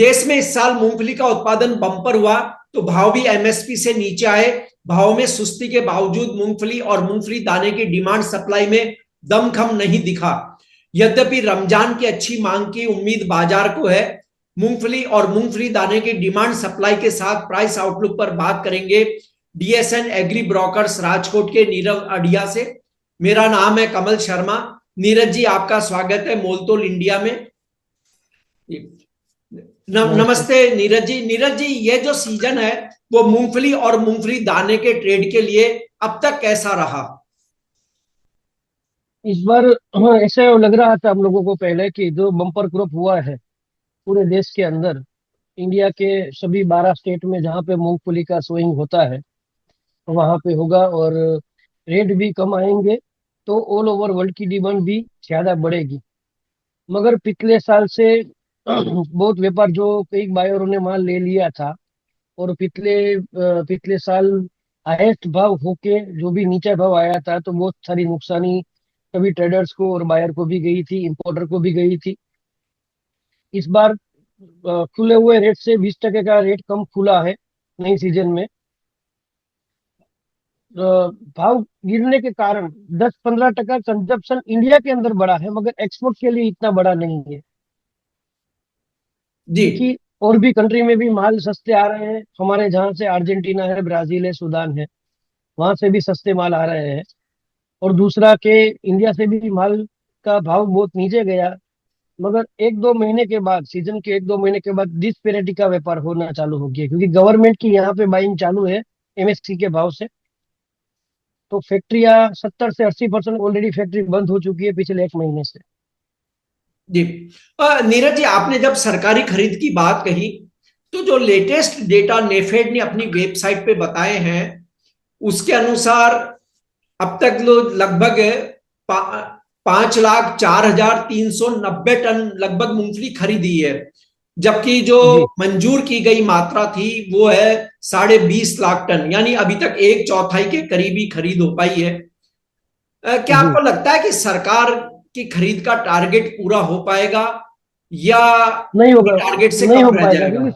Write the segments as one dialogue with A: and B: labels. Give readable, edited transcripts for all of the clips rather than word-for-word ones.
A: देश में इस साल मूंगफली का उत्पादन बम्पर हुआ तो भाव भी एमएसपी से नीचे आए। भाव में सुस्ती के बावजूद मूंगफली और मूंगफली दाने की डिमांड सप्लाई में दमखम नहीं दिखा। यद्यपि रमजान की अच्छी मांग की उम्मीद बाजार को है। मूंगफली और मूंगफली दाने की डिमांड सप्लाई के साथ प्राइस आउटलुक पर बात करेंगे डीएसएन एग्री ब्रोकर्स राजकोट के नीरव अढ़िया से। मेरा नाम है कमल शर्मा। नीरज जी, आपका स्वागत है मोलतोल इंडिया में।
B: नमस्ते।
A: नमस्ते नीरज जी। नीरज जी, ये जो सीजन है वो मूंगफली और मूंगफली दाने के ट्रेड के लिए अब तक कैसा रहा?
B: इस बार ऐसे लग रहा था हम लोगों को पहले कि जो बम्पर क्रॉप हुआ है पूरे देश के अंदर, इंडिया के सभी 12 स्टेट में जहाँ पे मूंगफली का सोइंग होता है वहां पे होगा और रेट भी कम आएंगे, तो ऑल ओवर वर्ल्ड की डिमांड भी ज्यादा बढ़ेगी। मगर पिछले साल से बहुत व्यापार जो कई बायरों ने माल ले लिया था और पिछले साल हाईएस्ट भाव होके जो भी नीचा भाव आया था, तो बहुत सारी नुकसानी सभी ट्रेडर्स को और बायर को भी गई थी, इंपोर्टर को भी गई थी। इस बार खुले हुए रेट से 20% का रेट कम खुला है नई सीजन में। अ, भाव गिरने के कारण 10-15% कंजप्शन इंडिया के अंदर बढ़ा है, मगर एक्सपोर्ट के लिए इतना बड़ा नहीं है,
A: जी
B: क्योंकि और भी कंट्री में भी माल सस्ते आ रहे हैं। हमारे जहाँ से अर्जेंटीना है, ब्राजील है, सूडान है, वहां से भी सस्ते माल आ रहे हैं। और दूसरा के इंडिया से भी माल का भाव बहुत नीचे गया, मगर 1-2 महीने के बाद, सीजन के 1-2 महीने के बाद डिस्पेरिटी का व्यापार होना चालू हो गया, क्योंकि गवर्नमेंट की यहाँ पे बाइंग चालू है एमएसपी के भाव से। तो फैक्ट्रियाँ 70 से 80% ऑलरेडी फैक्ट्री बंद हो चुकी है पिछले 1 महीने से।
A: जी। नीरज जी, आपने जब सरकारी खरीद की बात कही तो जो लेटेस्ट डेटा नेफेड ने अपनी वेबसाइट पे बताए हैं उसके अनुसार अब तक लोग लगभग 5,04,390 टन लगभग मूंगफली खरीदी है। जबकि जो
B: जी।
A: मंजूर की गई मात्रा थी वो है 20.5 लाख टन, यानी अभी तक एक चौथाई के करीबी खरीद हो पाई है। क्या
B: जी।
A: आपको लगता है कि सरकार की खरीद का टारगेट पूरा हो पाएगा या
B: नहीं होगा।
A: टारगेट से
B: नहीं हो
A: कम रह
B: पाएगा,
A: जाएगा?
B: क्योंकि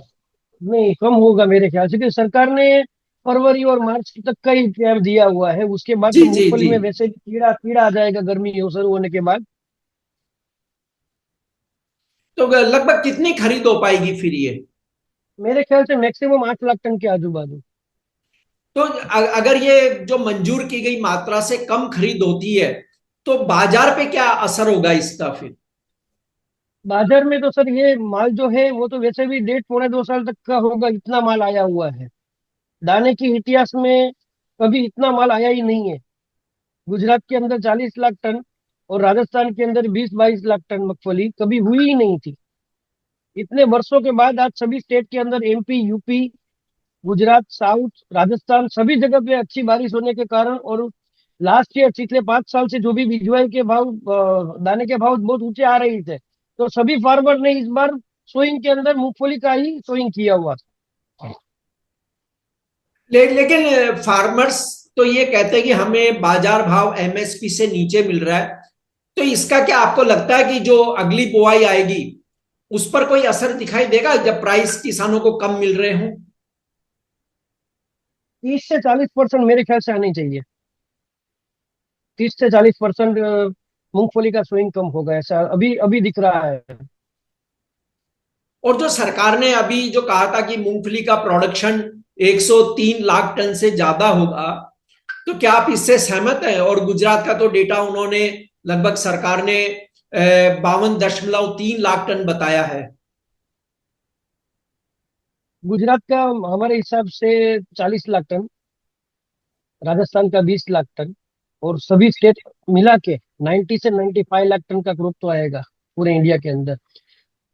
B: नहीं, कम होगा मेरे ख्याल से, क्योंकि सरकार ने फरवरी और मार्च तक का ही टाइम दिया हुआ है। उसके बाद
A: जी
B: तो
A: जी
B: मूंगफली
A: जी।
B: में वैसे भी कीड़ा कीड़ा आ जाएगा गर्मी शुरू होने के बाद।
A: तो लगभग कितनी खरीद हो पाएगी फिर ये?
B: मेरे ख्याल से मैक्सिमम 8 लाख टन के आजू बाजू।
A: तो अगर ये जो मंजूर की गई मात्रा से कम खरीद होती है तो बाजार पे क्या असर होगा इसका फिर?
B: बाजार में तो सर ये माल जो है वो तो वैसे भी 1.5 पौने 2 साल तक का होगा, इतना माल आया हुआ है। दाने की इतिहास में कभी इतना माल आया ही नहीं है। गुजरात के अंदर 40 लाख टन और राजस्थान के अंदर 20-22 लाख टन मगफली कभी हुई ही नहीं थी। इतने वर्षों के बाद आज सभी स्टेट के अंदर, MP, UP, Gujarat, south, Rajasthan, सभी जगह पे अच्छी बारिश होने के कारण, और लास्ट ईयर पिछले 5 साल से जो भी बीजवाई के भाव, दाने के भाव बहुत ऊंचे आ रहे थे, तो सभी फार्मर ने इस बार सोइंग के अंदर मूंगफली का ही सोइंग किया हुआ था।
A: लेकिन फार्मर्स तो ये कहते हैं कि हमें बाजार भाव एमएसपी से नीचे मिल रहा है। तो इसका क्या आपको लगता है कि जो अगली बुआई आएगी उस पर कोई असर दिखाई देगा जब प्राइस किसानों को कम मिल रहे हों?
B: 30 से 40% मेरे ख्याल से आनी चाहिए। 30 से 40% मूंगफली का सोइंग कम होगा, ऐसा अभी अभी दिख रहा है।
A: और जो सरकार ने अभी जो कहा था कि मूंगफली का प्रोडक्शन 103 लाख टन से ज्यादा होगा, तो क्या आप इससे सहमत हैं? और गुजरात का तो डेटा उन्होंने लगभग सरकार ने 52.3 लाख टन बताया है।
B: गुजरात का हमारे हिसाब से 40 लाख टन, राजस्थान का 20 लाख टन, और सभी स्टेट मिला के 90 से 95 लाख टन का ग्रोथ तो आएगा पूरे इंडिया के अंदर।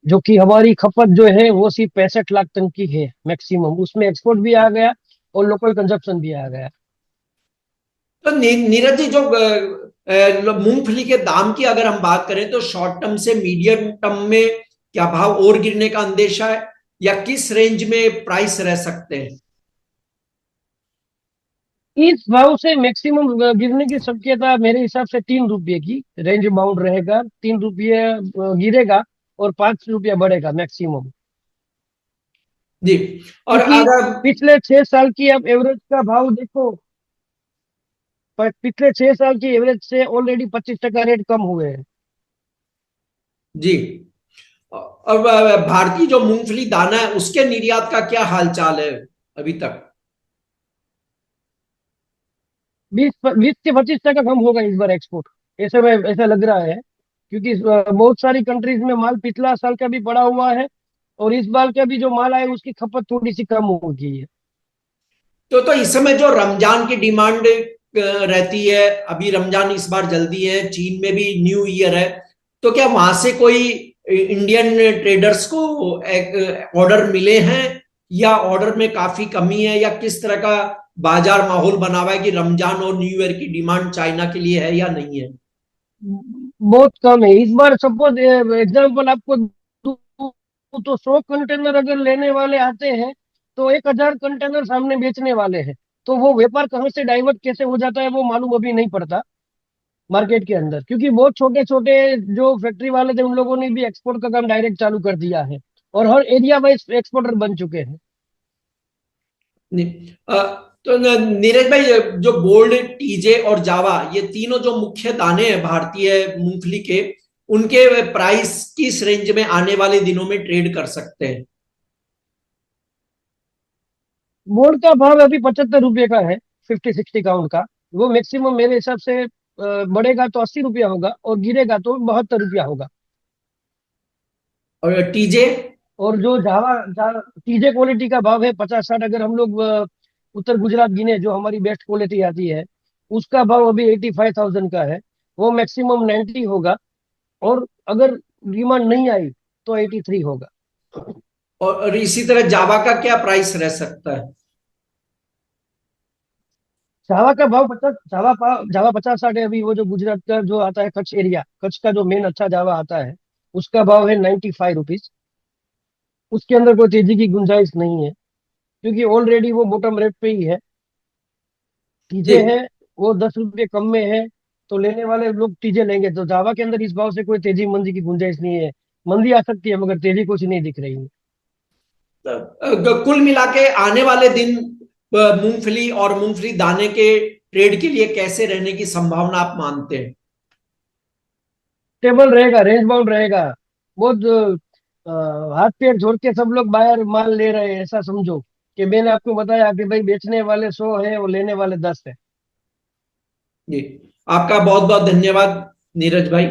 B: जो कि हमारी खपत जो है वो सिर्फ 65 लाख टन की है मैक्सिमम, उसमें एक्सपोर्ट भी आ गया और लोकल कंजप्शन भी आ गया।
A: तो नीरज जी, जो मूंगफली के दाम की अगर हम बात करें तो शॉर्ट टर्म से मीडियम टर्म में क्या भाव और गिरने का अंदेशा है या किस रेंज में प्राइस रह सकते हैं?
B: इस भाव से मैक्सिमम गिरने की शक्यता मेरे हिसाब से 3 रुपये की रेंज बाउंड रहेगा। 3 रुपये गिरेगा और 5 रुपया बढ़ेगा मैक्सिमम।
A: जी। और
B: क्योंकि
A: अगर
B: पिछले 6 साल की आप एवरेज का भाव देखो, पर पिछले 6 साल की एवरेज से ऑलरेडी 25% रेट कम हुए हैं।
A: जी, और भारतीय जो मूंगफली दाना है उसके निर्यात का क्या हालचाल है अभी तक?
B: 20 से 25% कम होगा इस बार एक्सपोर्ट, ऐसा लग रहा है। क्योंकि बहुत सारी कंट्रीज में माल पिछला साल का भी पड़ा हुआ है, और इस बार का भी जो माल आया उसकी खपत थोड़ी सी कम हो गई है।
A: तो इस समय जो रमजान की डिमांड रहती है, अभी रमजान इस बार जल्दी है, चीन में भी न्यू ईयर है, तो क्या वहां से कोई इंडियन ट्रेडर्स को ऑर्डर मिले हैं, या ऑर्डर में काफी कमी है, या किस तरह का बाजार माहौल बना हुआ है कि रमजान और न्यू ईयर की डिमांड चाइना के लिए है या नहीं है?
B: बहुत कम है इस बार। सपोज एग्जाम्पल आपको दूं, तो 100 कंटेनर अगर लेने वाले आते हैं, तो 1,000 कंटेनर सामने बेचने वाले हैं। तो वो व्यापार कहाँ से डाइवर्ट कैसे हो जाता है वो मालूम अभी नहीं पड़ता मार्केट के अंदर। क्योंकि बहुत छोटे छोटे जो फैक्ट्री वाले थे उन लोगों ने भी एक्सपोर्ट का काम डायरेक्ट चालू कर दिया है, और हर एरिया वाइज एक्सपोर्टर बन चुके हैं।
A: नहीं, तो नीरज भाई, जो गोल्ड, टीजे और जावा, ये तीनों जो मुख्य दाने हैं भारतीय मूंगफली के, उनके प्राइस किस रेंज में आने वाले दिनों में ट्रेड कर सकते हैं?
B: गोल्ड का भाव अभी 75 रुपये का है, 50-60 काउंट का। वो मैक्सिमम मेरे हिसाब से बढ़ेगा तो 80 रुपया होगा, और गिरेगा तो 72 रुपया होगा।
A: और टीजे?
B: और जो टीजे क्वालिटी का भाव है 50-60। अगर हम लोग उत्तर गुजरात गिने, जो हमारी बेस्ट क्वालिटी आती है, उसका भाव अभी 85,000 का है। वो मैक्सिमम 90 होगा, और अगर डिमांड नहीं आई तो 83 होगा।
A: और इसी तरह जावा का क्या प्राइस रह सकता है?
B: जावा का भाव 50, जावा 50-60 है अभी। वो जो गुजरात का जो आता है, कच्छ एरिया, कच्छ का जो मेन अच्छा जावा आता है, उसका भाव है 95 रुपीज। उसके अंदर कोई तेजी की गुंजाइश नहीं है, क्योंकि ऑलरेडी वो बॉटम रेट पे ही है।
A: जी।
B: टीजे है, वो 10 रुपये कम में है, तो लेने वाले लोग टीजे लेंगे। तो जावा के अंदर इस भाव से कोई तेजी मंदी की गुंजाइश नहीं है। मंदी आ सकती है मगर तेजी कुछ नहीं दिख रही है।
A: कुल मिला के आने वाले दिन मूंगफली और मूंगफली दाने के ट्रेड के लिए कैसे रहने की संभावना आप मानते हैं?
B: स्टेबल रहेगा, रेंज बाउंड रहेगा। बहुत हाथ पैर जोड़ के सब लोग बाहर माल ले रहे हैं, ऐसा समझो। कि मैंने आपको बताया कि भाई बेचने वाले 100 है और लेने वाले 10 है।
A: जी, आपका बहुत बहुत धन्यवाद नीरज भाई।